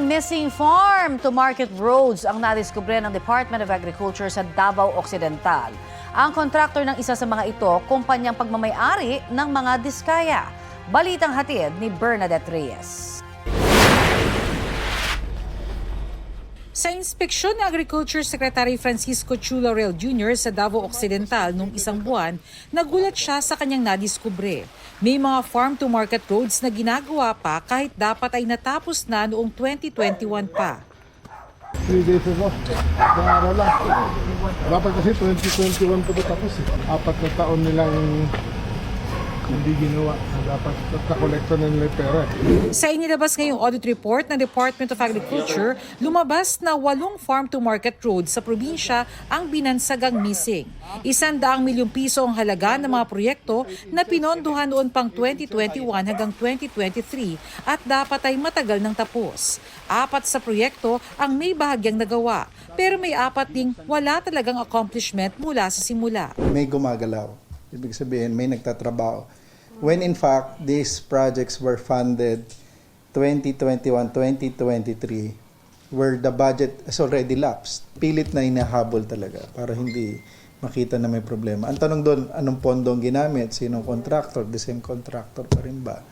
missing farm-to-market roads ang nadiskubre ng Department of Agriculture sa Davao Occidental. Ang kontraktor ng isa sa mga ito, kumpanyang pagmamay-ari ng mga diskaya. Balitang hatid ni Bernadette Reyes. Sa inspeksyon ni Agriculture Secretary Francisco Chu Laurel Jr. sa Davao Occidental noong isang buwan, nagulat siya sa kanyang nadiskubre. May mga farm-to-market roads na ginagawa pa kahit dapat ay natapos na noong 2021 pa. 3 days ago, araw lang. Dapat kasi 2021 pa tapos eh. 4 na taon nilang hindi ginawa. Dapat nakakolekta na nila pera. Sa inilabas ngayong audit report ng Department of Agriculture, lumabas na 8 farm-to-market roads sa probinsya ang binansagang missing. 100 milyong piso ang halaga ng mga proyekto na pinondohan noon pang 2021 hanggang 2023 at dapat ay matagal nang tapos. 4 sa proyekto ang may bahagyang nagawa, pero may 4 ding wala talagang accomplishment mula sa simula. May gumagalaw. Ibig sabihin, may nagtatrabaho. When in fact, these projects were funded 2021, 2023, where the budget is already lapsed. Pilit na hinahabol talaga para hindi makita na may problema. Ang tanong doon, anong pondo ang ginamit? Sinong contractor? The same contractor pa rin ba?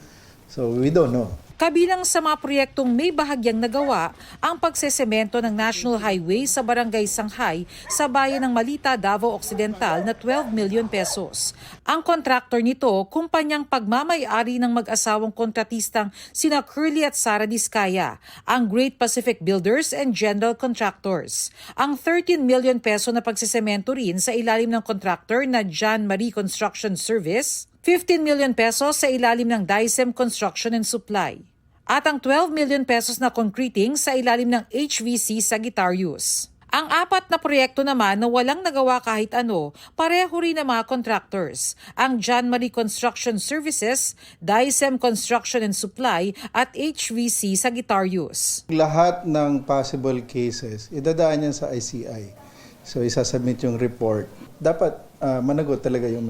So we don't know. Kabilang sa mga proyektong may bahagyang nagawa ang pagsesemento ng National Highway sa Barangay Sanghay sa bayan ng Malita, Davao Occidental na 12 million pesos. Ang kontraktor nito, kumpanyang pagmamay-ari ng mag-asawang kontratistang sina Curly at Sara Diskaya, ang Great Pacific Builders and General Contractors. Ang 13 million peso na pagsesemento rin sa ilalim ng kontraktor na John Marie Construction Service, 15 million pesos sa ilalim ng Dicem Construction and Supply, at ang 12 million pesos na concreting sa ilalim ng HVC Sagittarius. Ang 4 na proyekto naman na walang nagawa kahit ano, pareho rin ng mga contractors, ang John Marie Construction Services, Dicem Construction and Supply at HVC Sagittarius. Lahat ng possible cases, idadaan yan sa ICI. So isasubmit yung report. Dapat managot talaga yung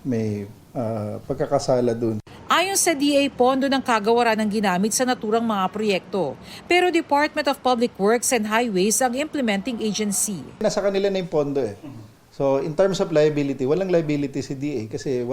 may pagkakasala dun. Ayon sa DA, pondo ng kagawaran ng ginamit sa naturang mga proyekto. Pero Department of Public Works and Highways ang implementing agency. Nasa kanila na yung pondo eh. So in terms of liability, walang liability si DA kasi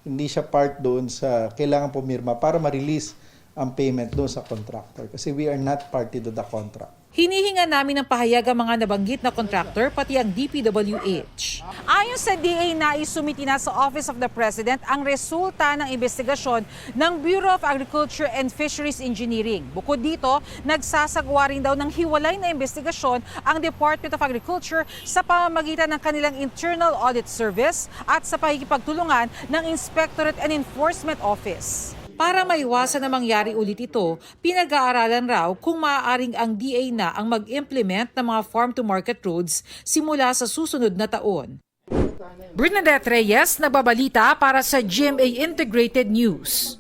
hindi siya part doon sa kailangan pumirma para ma-release ang payment doon sa contractor kasi we are not party to the contract. Hinihinga namin ng pahayag ang mga nabanggit na contractor pati ang DPWH. Ayon sa DA, naisumiti na sa Office of the President ang resulta ng investigasyon ng Bureau of Agriculture and Fisheries Engineering. Bukod dito, nagsasagawa rin daw ng hiwalay na investigasyon ang Department of Agriculture sa pamamagitan ng kanilang Internal Audit Service at sa pakikipagtulungan ng Inspectorate and Enforcement Office. Para maiwasan na mangyari ulit ito, pinag-aaralan raw kung maaaring ang DA na ang mag-implement ng mga farm-to-market roads simula sa susunod na taon. Bernadette Reyes, nagbabalita para sa GMA Integrated News.